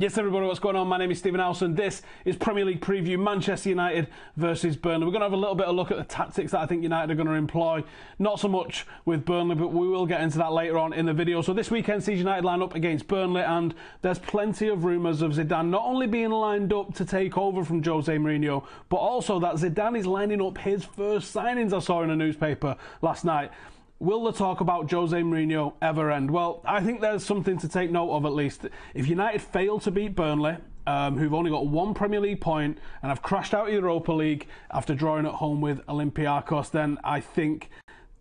Yes, everybody, what's going on? My name is Stephen Howson. This is Premier League Preview, Manchester United versus Burnley. We're going to have a little bit of a look at the tactics that I think United are going to employ. Not so much with Burnley, but we will get into that later on in the video. So this weekend sees United line up against Burnley, and there's plenty of rumours of Zidane not only being lined up to take over from Jose Mourinho, but also that Zidane is lining up his first signings, I saw in a newspaper last night. Will the talk about Jose Mourinho ever end? Well, I think there's something to take note of at least. If United fail to beat Burnley, who've only got one Premier League point and have crashed out of Europa League after drawing at home with Olympiacos, then I think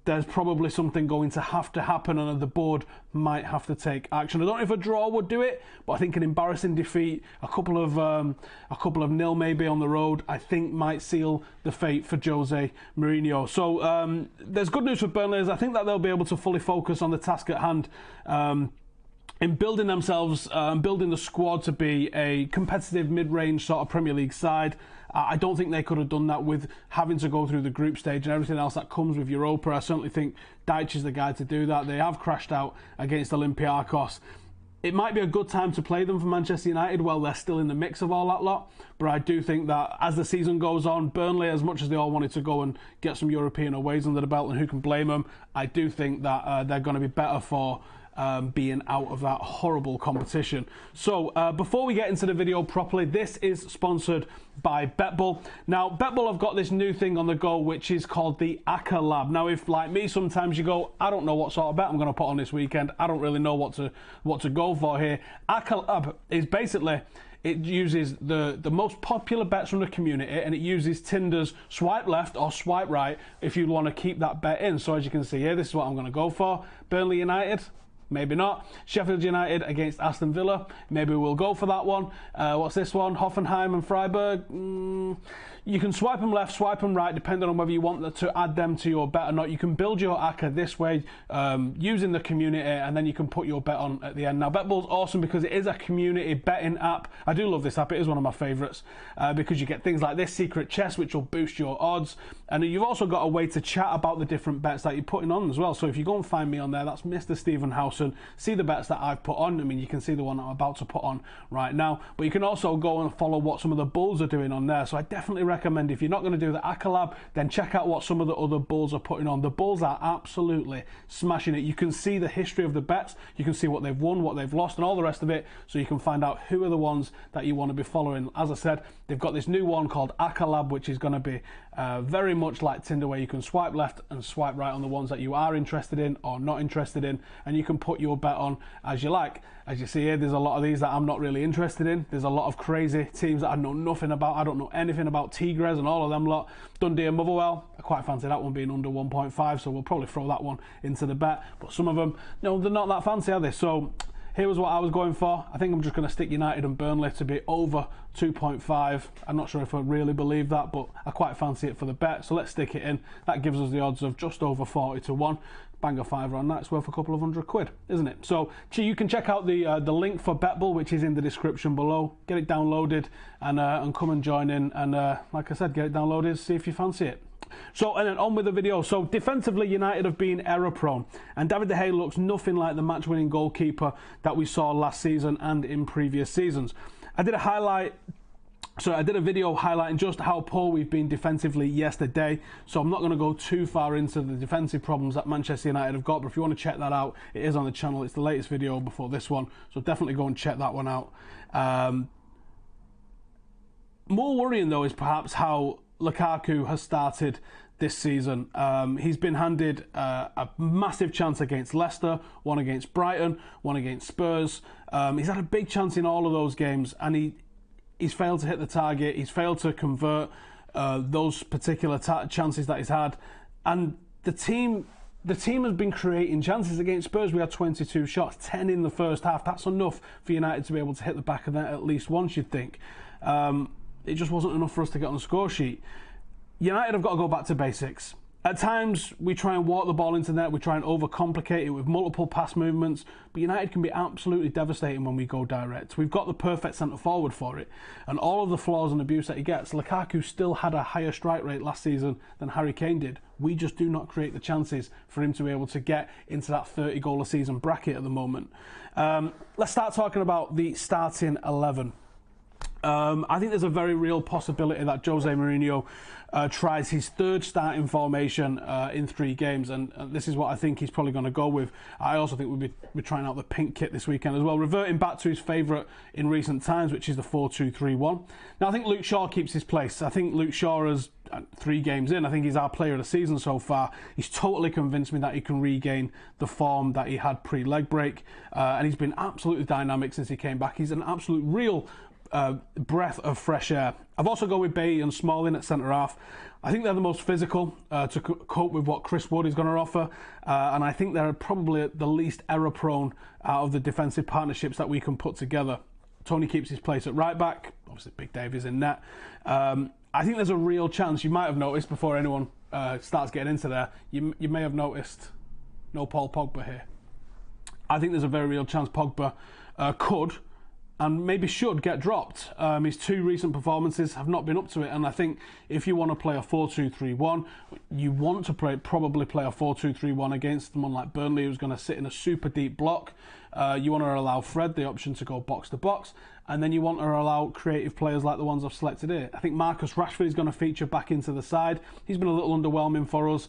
there's probably something going to have to happen and the board might have to take action. I don't know if a draw would do it, but I think an embarrassing defeat, a couple of nil maybe on the road, I think might seal the fate for Jose Mourinho. So there's good news for Burnley. I think that they'll be able to fully focus on the task at hand. In building themselves, building the squad to be a competitive mid-range sort of Premier League side. I don't think they could have done that with having to go through the group stage and everything else that comes with Europa. I certainly think Dyche is the guy to do that. They have crashed out against Olympiacos. It might be a good time to play them for Manchester United while they're still in the mix of all that lot. But I do think that as the season goes on, Burnley, as much as they all wanted to go and get some European aways under the belt, and who can blame them, I do think that they're going to be better for being out of that horrible competition. So before we get into the video properly, this is sponsored by BetBull. Now, BetBull have got this new thing on the go, which is called the ACCA Lab. Now, if like me, sometimes you go, I don't know what sort of bet I'm going to put on this weekend. I don't really know what to go for here. ACCA Lab is basically, it uses the most popular bets from the community, and it uses Tinder's swipe left or swipe right if you want to keep that bet in. So as you can see here, this is what I'm going to go for. Burnley United. Maybe not. Sheffield United against Aston Villa. Maybe we'll go for that one. What's this one? Hoffenheim and Freiburg. You can swipe them left, swipe them right, depending on whether you want to add them to your bet or not. You can build your ACCA this way using the community, and then you can put your bet on at the end. Now, BetBull's awesome because it is a community betting app. I do love this app. It is one of my favourites because you get things like this secret chest, which will boost your odds. And you've also got a way to chat about the different bets that you're putting on as well. So if you go and find me on there, that's Mr. Stephen Howson. See the bets that I've put on. I mean, you can see the one I'm about to put on right now. But you can also go and follow what some of the bulls are doing on there. So I definitely recommend, if you're not going to do the ACCA Lab, then check out what some of the other bulls are putting on. The bulls are absolutely smashing it. You can see the history of the bets. You can see what they've won, what they've lost, and all the rest of it. So you can find out who are the ones that you want to be following. As I said, they've got this new one called ACCA Lab, which is going to be very much like Tinder, where you can swipe left and swipe right on the ones that you are interested in or not interested in, and you can put your bet on as you like. As you see here, there's a lot of these that I'm not really interested in. There's a lot of crazy teams that I know nothing about. I don't know anything about Tigres and all of them lot. Dundee and Motherwell, I quite fancy that one being under 1.5, so we'll probably throw that one into the bet. But some of them, no, they're not that fancy, are they? So here was what I was going for. I think I'm just going to stick United and Burnley to be over 2.5. I'm not sure if I really believe that, but I quite fancy it for the bet. So let's stick it in. That gives us the odds of just over 40 to 1. Bang a fiver on that, it's worth a couple of £100, isn't it? So you can check out the link for BetBull, which is in the description below. Get it downloaded and come and join in. And like I said, get it downloaded, see if you fancy it. So, and then on with the video. So defensively, United have been error prone, and David De Gea looks nothing like the match-winning goalkeeper that we saw last season and in previous seasons. I did a video highlighting just how poor we've been defensively yesterday, so I'm not going to go too far into the defensive problems that Manchester United have got, but if you want to check that out, it is on the channel. It's the latest video before this one, so definitely go and check that one out. More worrying, though, is perhaps how Lukaku has started this season. He's been handed a massive chance against Leicester, one against Brighton, one against Spurs. He's had a big chance in all of those games, and he's failed to hit the target. He's failed to convert those particular chances that he's had. And the team has been creating chances. Against Spurs, we had 22 shots, 10 in the first half. That's enough for United to be able to hit the back of that at least once, you'd think. It just wasn't enough for us to get on the score sheet. United have got to go back to basics. At times, we try and walk the ball into net, we try and overcomplicate it with multiple pass movements, but United can be absolutely devastating when we go direct. We've got the perfect centre-forward for it, and all of the flaws and abuse that he gets, Lukaku still had a higher strike rate last season than Harry Kane did. We just do not create the chances for him to be able to get into that 30-goal-a-season bracket at the moment. Let's start talking about the starting 11. I think there's a very real possibility that Jose Mourinho tries his third starting formation in 3 games, and this is what I think he's probably going to go with. I also think we'll be trying out the pink kit this weekend as well, reverting back to his favourite in recent times, which is the 4-2-3-1. Now, I think Luke Shaw keeps his place. I think Luke Shaw has 3 games in, I think he's our player of the season so far. He's totally convinced me that he can regain the form that he had pre-leg break, and he's been absolutely dynamic since he came back. He's an absolute real breath of fresh air. I've also gone with Bailly and Smalling at centre-half. I think they're the most physical to cope with what Chris Wood is going to offer, and I think they're probably the least error-prone out of the defensive partnerships that we can put together. Tony keeps his place at right-back. Obviously, Big Dave is in net. I think there's a real chance, you might have noticed before anyone starts getting into there, you may have noticed no Paul Pogba here. I think there's a very real chance Pogba could and maybe should get dropped. His 2 recent performances have not been up to it, and I think if you want to play a 4-2-3-1, you want to probably play a 4-2-3-1 against someone like Burnley, who's going to sit in a super deep block. You want to allow Fred the option to go box to box, and then you want to allow creative players like the ones I've selected here. I think Marcus Rashford is going to feature back into the side. He's been a little underwhelming for us.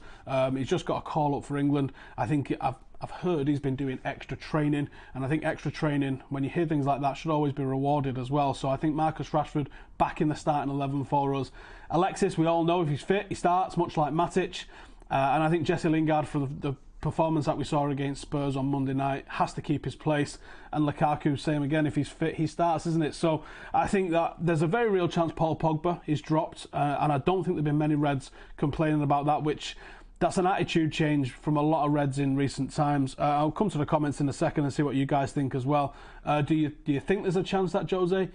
He's just got a call up for England. I think I've heard he's been doing extra training, and I think extra training, when you hear things like that, should always be rewarded as well. So I think Marcus Rashford back in the starting 11 for us. Alexis, we all know if he's fit, he starts, much like Matic. And I think Jesse Lingard, for the performance that we saw against Spurs on Monday night, has to keep his place. And Lukaku, same again, if he's fit, he starts, isn't it? So I think that there's a very real chance Paul Pogba is dropped, and I don't think there have been many Reds complaining about that, which... That's an attitude change from a lot of Reds in recent times. I'll come to the comments in a second and see what you guys think as well. Do you think there's a chance that Jose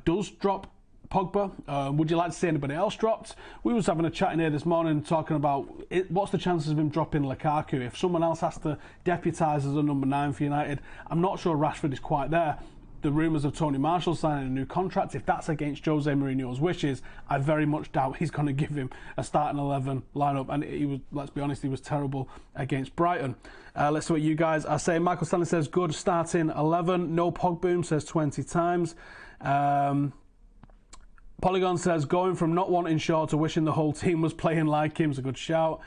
does drop Pogba? Would you like to see anybody else dropped? We was having a chat in here this morning talking about what's the chances of him dropping Lukaku. If someone else has to deputise as a number 9 for United, I'm not sure Rashford is quite there. The rumours of Tony Marshall signing a new contract, if that's against Jose Mourinho's wishes, I very much doubt he's going to give him a starting 11 lineup. And he was, let's be honest, he was terrible against Brighton. Let's see what you guys are saying. Michael Stanley says good starting 11. No Pogboom says 20 times. Polygon says going from not wanting Shaw to wishing the whole team was playing like him is a good shout.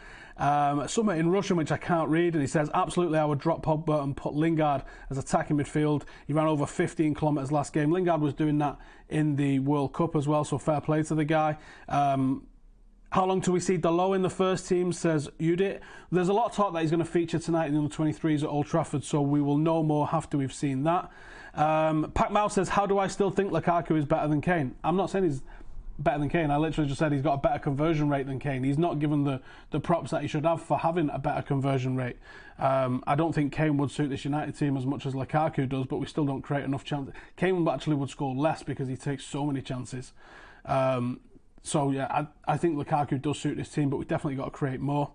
Something in Russian which I can't read, and he says absolutely I would drop Pogba and put Lingard as attacking midfield. He ran over 15 kilometres last game. Lingard was doing that in the World Cup as well, so fair play to the guy. How long till we see Dalot in the first team, says Udit. There's a lot of talk that he's going to feature tonight in the under-23s at Old Trafford, so we will know more after we've seen that. Pac Mouse says, how do I still think Lukaku is better than Kane? I'm not saying he's better than Kane. I literally just said he's got a better conversion rate than Kane. He's not given the props that he should have for having a better conversion rate. I don't think Kane would suit this United team as much as Lukaku does, but we still don't create enough chances. Kane actually would score less because he takes so many chances. So yeah, I think Lukaku does suit this team, but we definitely got to create more.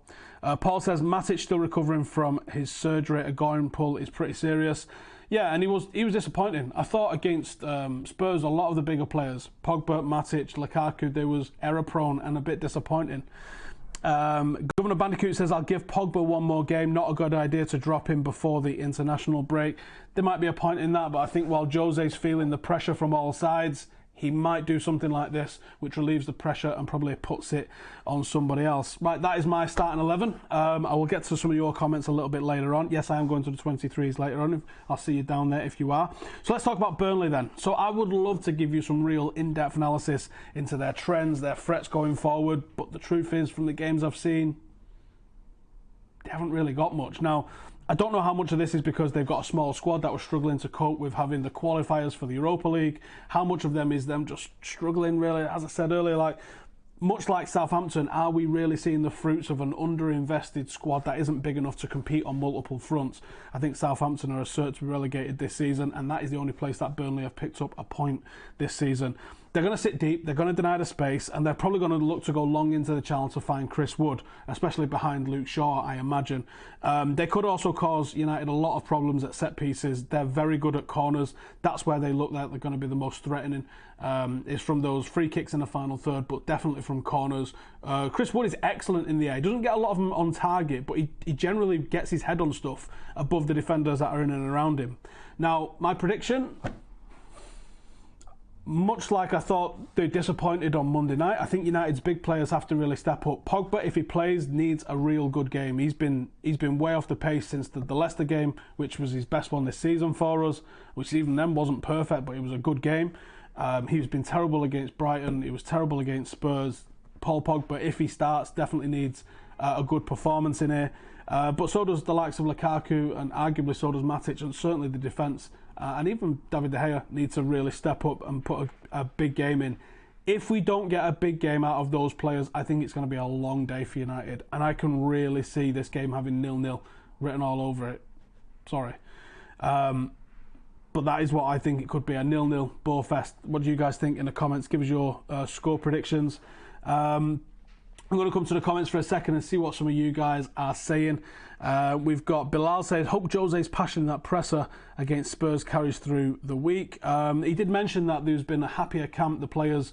Paul says Matic still recovering from his surgery. A groin pull is pretty serious. Yeah, and he was disappointing. I thought against Spurs, a lot of the bigger players, Pogba, Matic, Lukaku, they was error prone and a bit disappointing. Governor Bandicoot says, I'll give Pogba one more game. Not a good idea to drop him before the international break. There might be a point in that, but I think while Jose's feeling the pressure from all sides, he might do something like this, which relieves the pressure and probably puts it on somebody else. Right, that is my starting 11. I will get to some of your comments a little bit later on. Yes, I am going to the 23s later on. I'll see you down there if you are. So let's talk about Burnley then. So I would love to give you some real in-depth analysis into their trends, their threats going forward. But the truth is, from the games I've seen, they haven't really got much. Now, I don't know how much of this is because they've got a small squad that was struggling to cope with having the qualifiers for the Europa League. How much of them is them just struggling, really? As I said earlier, like much like Southampton, are we really seeing the fruits of an underinvested squad that isn't big enough to compete on multiple fronts? I think Southampton are a cert to be relegated this season, and that is the only place that Burnley have picked up a point this season. they're going to sit deep, they're going to deny the space, and they're probably going to look to go long into the channel to find Chris Wood, especially behind Luke Shaw, I imagine. They could also cause United a lot of problems at set pieces. They're very good at corners. That's where they look like they're going to be the most threatening, is from those free kicks in the final third, but definitely from corners. Chris Wood is excellent in the air. He doesn't get a lot of them on target, but he generally gets his head on stuff above the defenders that are in and around him. Now, my prediction, much like I thought they disappointed on Monday night, I think United's big players have to really step up. Pogba, if he plays, needs a real good game. He's been way off the pace since the Leicester game, which was his best one this season for us, which even then wasn't perfect, but it was a good game. He's been terrible against Brighton. He was terrible against Spurs. Paul Pogba, if he starts, definitely needs a good performance in here. But so does the likes of Lukaku, and arguably so does Matic, and certainly the defence. And even David De Gea needs to really step up and put a big game in. If we don't get a big game out of those players, I think it's going to be a long day for United. And I can really see this game having 0-0 written all over it. Sorry. But that is what I think it could be, a 0-0 bore fest. What do you guys think in the comments? Give us your score predictions. I'm going to come to the comments for a second and see what some of you guys are saying. We've got Bilal said, hope Jose's passion in that presser against Spurs carries through the week. He did mention that there's been a happier camp. The players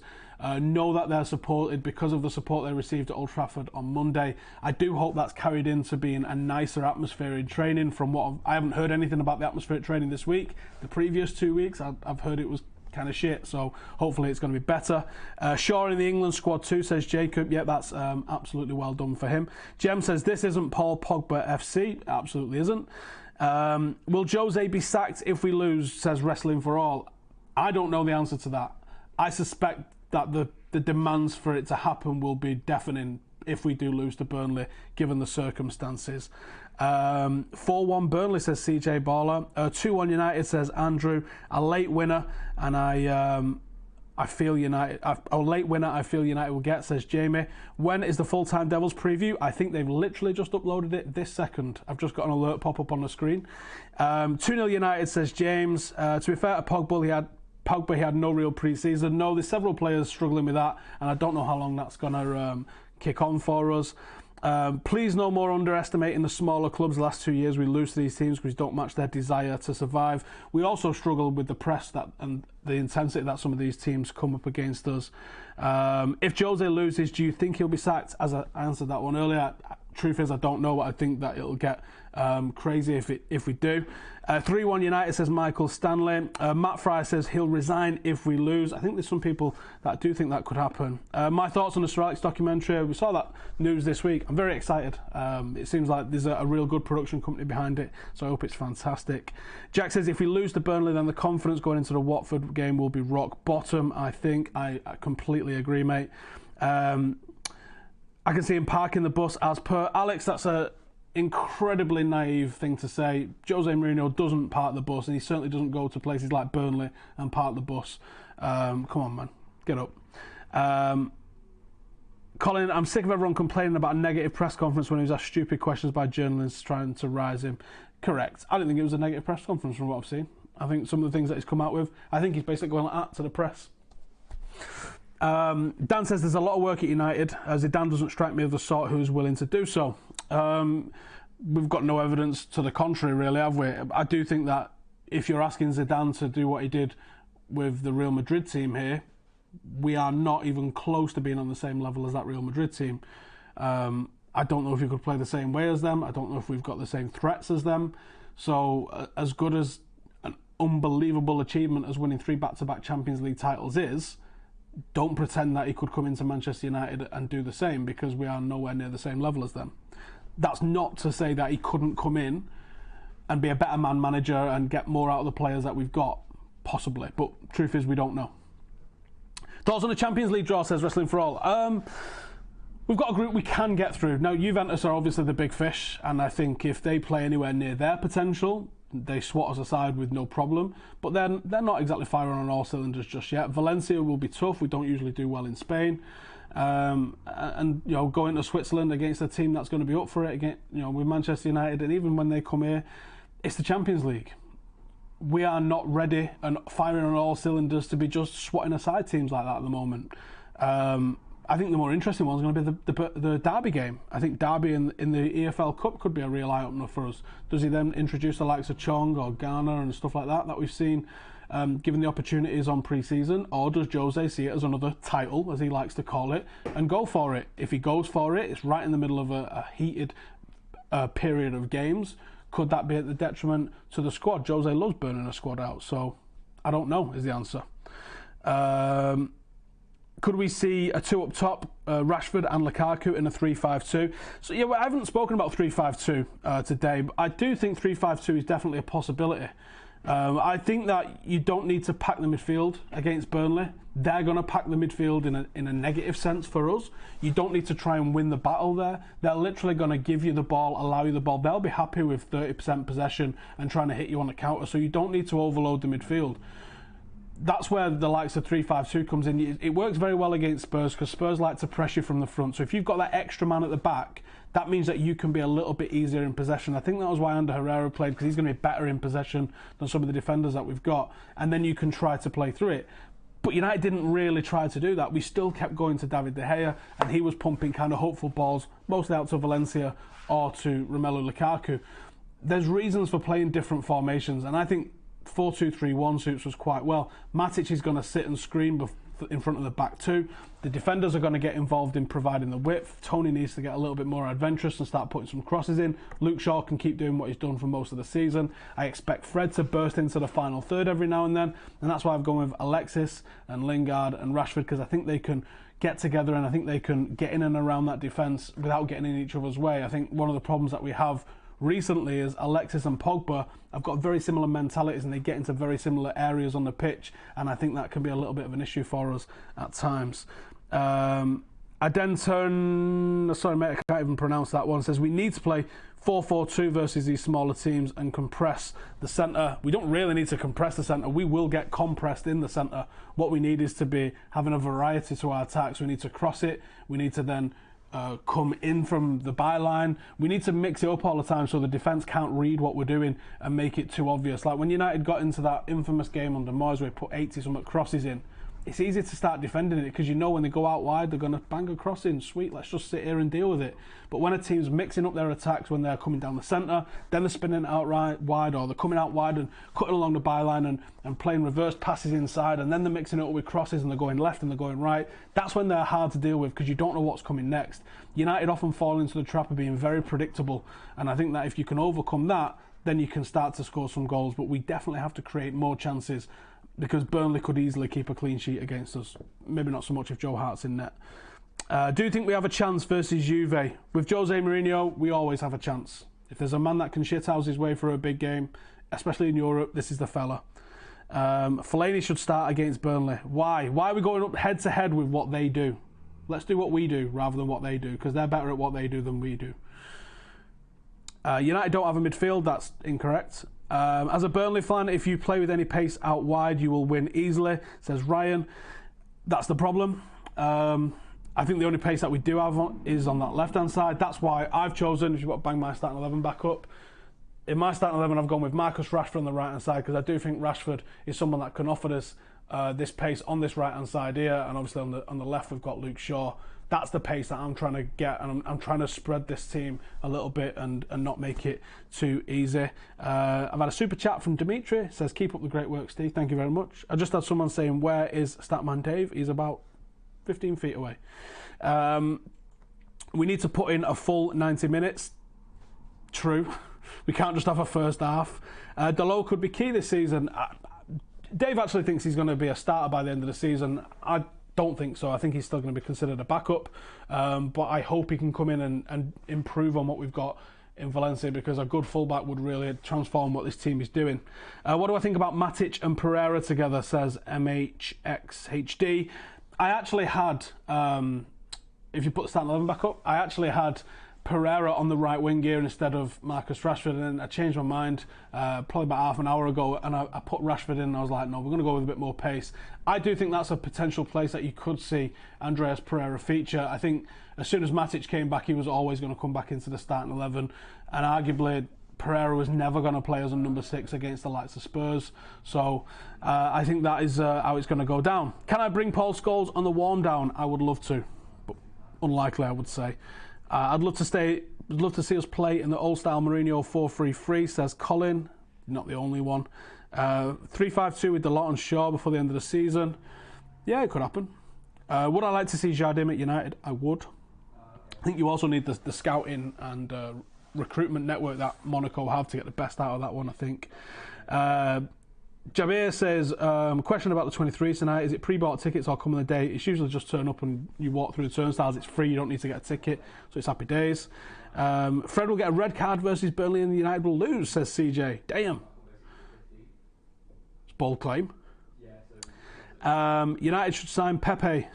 know that they're supported because of the support they received at Old Trafford on Monday. I do hope that's carried into being a nicer atmosphere in training. From what I haven't heard anything about the atmosphere at training this week. The previous 2 weeks, I've heard it was kind of shit, so hopefully it's going to be better. Shaw in the England squad too, says Jacob. Yeah, that's absolutely well done for him. Jem says, this isn't Paul Pogba FC. Absolutely isn't. Will Jose be sacked if we lose, says Wrestling for All. I don't know the answer to that. I suspect that the demands for it to happen will be deafening if we do lose to Burnley, given the circumstances. 4-1 Burnley, says CJ Baller. 2-1 United, says Andrew. A late winner, and I feel United. A late winner, I feel United will get, says Jamie. When is the full-time Devils preview? I think they've literally just uploaded it this second. I've just got an alert pop up on the screen. 2-0 United, says James. To be fair to Pogba, he had no real pre-season. No, there's several players struggling with that, and I don't know how long that's going to kick on for us. Please no more underestimating the smaller clubs. The last 2 years we lose to these teams because we don't match their desire to survive. We also struggle with the press and the intensity that some of these teams come up against us. If Jose loses, do you think he'll be sacked? As I answered that one earlier, truth is I don't know. I think that it'll get crazy if we do. 3-1 United, says Michael Stanley. Matt Fry says he'll resign if we lose. I think there's some people that do think that could happen. My thoughts on the Sir Alex documentary. We saw that news this week. I'm very excited. It seems like there's a real good production company behind it, so I hope it's fantastic. Jack says if we lose to Burnley, then the confidence going into the Watford game will be rock bottom. I think I completely agree, mate. I can see him parking the bus. As per Alex, that's a incredibly naive thing to say. Jose Mourinho doesn't park the bus, and he certainly doesn't go to places like Burnley and park the bus. Come on, man, get up. Colin, I'm sick of everyone complaining about a negative press conference when he was asked stupid questions by journalists trying to rise him. Correct. I don't think it was a negative press conference from what I've seen. I think some of the things that he's come out with, I think he's basically going like that to the press. Dan says there's a lot of work at United, as Zidane doesn't strike me as the sort who's willing to do so. We've got no evidence to the contrary, really, have we? I do think that if you're asking Zidane to do what he did with the Real Madrid team here, we are not even close to being on the same level as that Real Madrid team. I don't know if we could play the same way as them. I don't know if we've got the same threats as them. So as good as an unbelievable achievement as winning 3 back-to-back Champions League titles is, don't pretend that he could come into Manchester United and do the same, because we are nowhere near the same level as them. That's not to say that he couldn't come in and be a better man manager and get more out of the players that we've got, possibly. But truth is, we don't know. Thoughts on the Champions League draw, says Wrestling for All. We've got a group we can get through. Now, Juventus are obviously the big fish, and I think if they play anywhere near their potential, they swat us aside with no problem. But then they're not exactly firing on all cylinders just yet. Valencia will be tough. We don't usually do well in Spain. And you know, going to Switzerland against a team that's going to be up for it again, you know, with Manchester United, and even when they come here, it's the Champions League. we are not ready and firing on all cylinders to be just swatting aside teams like that at the moment. I think the more interesting one is going to be the Derby game. I think Derby in the EFL Cup could be a real eye-opener for us. Does he then introduce the likes of Chong or Garner and stuff like that we've seen given the opportunities on pre-season, or does Jose see it as another title, as he likes to call it, and go for it? If he goes for it, it's right in the middle of a heated period of games. Could that be at the detriment to the squad? Jose loves burning a squad out, so I don't know is the answer. Could we see a two up top, Rashford and Lukaku in a 3-5-2? So yeah, I haven't spoken about 3-5-2 today, but I do think 3-5-2 is definitely a possibility. I think that you don't need to pack the midfield against Burnley. They're going to pack the midfield in a negative sense for us. You don't need to try and win the battle there. They're literally going to give you the ball, allow you the ball. They'll be happy with 30% possession and trying to hit you on the counter, so you don't need to overload the midfield. That's where the likes of 3-5-2 comes in. It works very well against Spurs because Spurs like to press you from the front. So if you've got that extra man at the back, that means that you can be a little bit easier in possession. I think that was why Ander Herrera played, because he's going to be better in possession than some of the defenders that we've got. And then you can try to play through it. But United didn't really try to do that. We still kept going to David De Gea, and he was pumping kind of hopeful balls, mostly out to Valencia or to Romelu Lukaku. There's reasons for playing different formations, and I think 4-2-3-1 suits us quite well. Matic is going to sit and screen in front of the back two. The defenders are going to get involved in providing the width. Tony needs to get a little bit more adventurous and start putting some crosses in. Luke Shaw can keep doing what he's done for most of the season. I expect Fred to burst into the final third every now and then, and that's why I've gone with Alexis and Lingard and Rashford, because I think they can get together and I think they can get in and around that defence without getting in each other's way. I think one of the problems that we have recently is Alexis and Pogba have got very similar mentalities and they get into very similar areas on the pitch, and I think that can be a little bit of an issue for us at times. Adenton, sorry mate, I can't even pronounce that one, says we need to play 4-4-2 versus these smaller teams and compress the centre. We don't really need to compress the centre. We will get compressed in the centre. What we need is to be having a variety to our attacks. We need to cross it. We need to then come in from the byline. We need to mix it up all the time so the defence can't read what we're doing and make it too obvious. Like when United got into that infamous game under Moyes where he put 80-something crosses in, it's easy to start defending it because you know when they go out wide they're going to bang a cross in. Sweet, let's just sit here and deal with it. But when a team's mixing up their attacks when they're coming down the centre, then they're spinning out right wide, or they're coming out wide and cutting along the byline and playing reverse passes inside, and then they're mixing it up with crosses and they're going left and they're going right, that's when they're hard to deal with because you don't know what's coming next. United often fall into the trap of being very predictable, and I think that if you can overcome that, then you can start to score some goals. But we definitely have to create more chances, because Burnley could easily keep a clean sheet against us. Maybe not so much if Joe Hart's in net. Do you think we have a chance versus Juve? With Jose Mourinho, we always have a chance. If there's a man that can shithouse his way for a big game, especially in Europe, this is the fella. Fellaini should start against Burnley. Why? Why are we going up head to head with what they do? Let's do what we do rather than what they do, because they're better at what they do than we do. United don't have a midfield. That's incorrect. As a Burnley fan, if you play with any pace out wide, you will win easily, says Ryan. That's the problem. I think the only pace that we do have is on that left-hand side. That's why I've chosen, if you've got to bang my starting 11 back up, in my starting 11 I've gone with Marcus Rashford on the right-hand side, because I do think Rashford is someone that can offer us this pace on this right-hand side here, and obviously on the left we've got Luke Shaw. That's the pace that I'm trying to get, and I'm trying to spread this team a little bit and not make it too easy. I've had a super chat from Dimitri. It says, keep up the great work, Steve. Thank you very much. I just had someone saying, where is Statman Dave? He's about 15 feet away. We need to put in a full 90 minutes. True. We can't just have a first half. Dalot could be key this season. Dave actually thinks he's going to be a starter by the end of the season. I don't think so. I think he's still going to be considered a backup, but I hope he can come in and improve on what we've got in Valencia, because a good fullback would really transform what this team is doing. What do I think about Matic and Pereira together, says MHXHD. I actually had, if you put the starting 11 back up, I actually had Pereira on the right wing here instead of Marcus Rashford, and then I changed my mind probably about half an hour ago, and I put Rashford in and I was like, no, we're going to go with a bit more pace. I do think that's a potential place that you could see Andreas Pereira feature. I think as soon as Matic came back, he was always going to come back into the starting 11, and arguably Pereira was never going to play as a number 6 against the likes of Spurs. So I think that is how it's going to go down. Can I bring Paul Scholes on the warm down? I would love to, but unlikely, I would say. I'd love to see us play in the old-style Mourinho 4-3-3, says Colin. Not the only one. 3-5-2 with Delot and Shaw before the end of the season. Yeah, it could happen. Would I like to see Jardim at United? I would. I think you also need the scouting and recruitment network that Monaco have to get the best out of that one, I think. Jabir says, question about the 23s tonight. Is it pre-bought tickets or come on the day? It's usually just turn up and you walk through the turnstiles. It's free. You don't need to get a ticket. So it's happy days. Fred will get a red card versus Burnley and United will lose, says CJ. Damn. It's a bold claim. United should sign Pepe.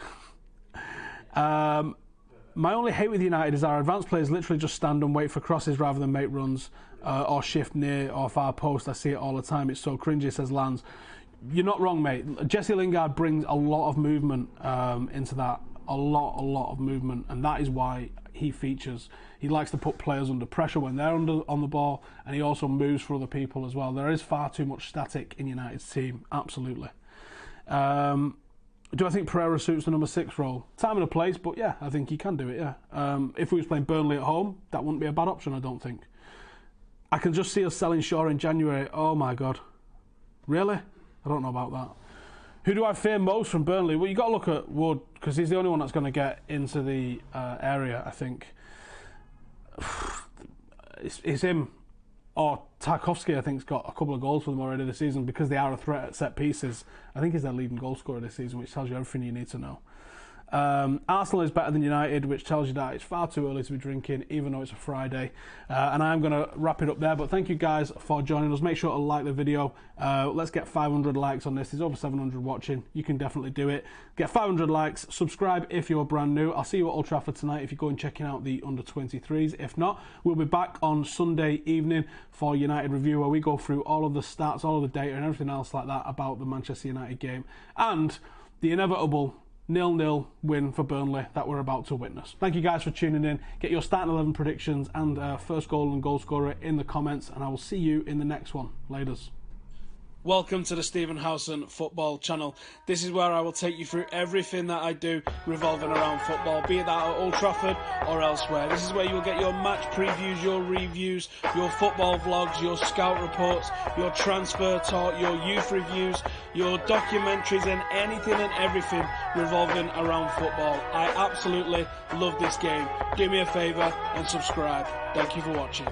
My only hate with United is our advanced players literally just stand and wait for crosses rather than make runs or shift near or far post. I see it all the time. It's so cringy, says Lance. You're not wrong, mate. Jesse Lingard brings a lot of movement into that. A lot of movement. And that is why he features. He likes to put players under pressure when they're on the ball. And he also moves for other people as well. There is far too much static in United's team. Absolutely. Do I think Pereira suits the number 6 role? Time and a place, but yeah, I think he can do it, yeah. If we was playing Burnley at home, that wouldn't be a bad option, I don't think. I can just see us selling Shaw in January. Oh my God. Really? I don't know about that. Who do I fear most from Burnley? Well, you got to look at Wood, because he's the only one that's going to get into the area, I think. It's him. Or Tarkovsky, I think, has got a couple of goals for them already this season because they are a threat at set pieces. I think he's their leading goal scorer this season, which tells you everything you need to know. Arsenal is better than United, which tells you that it's far too early to be drinking, even though it's a Friday. And I'm going to wrap it up there. But thank you guys for joining us. Make sure to like the video. Let's get 500 likes on this. There's over 700 watching. You can definitely do it. Get 500 likes. Subscribe if you're brand new. I'll see you at Old Trafford tonight if you go and checking out the under-23s. If not, we'll be back on Sunday evening for United Review, where we go through all of the stats, all of the data and everything else like that about the Manchester United game. And the inevitable 0-0 win for Burnley that we're about to witness. Thank you guys for tuning in. Get your starting 11 predictions and first goal and goal scorer in the comments, and I will see you in the next one. Laters. Welcome to the Stephen Howson Football Channel. This is where I will take you through everything that I do revolving around football, be it that at Old Trafford or elsewhere. This is where you will get your match previews, your reviews, your football vlogs, your scout reports, your transfer talk, your youth reviews, your documentaries and anything and everything revolving around football. I absolutely love this game. Do me a favour and subscribe. Thank you for watching.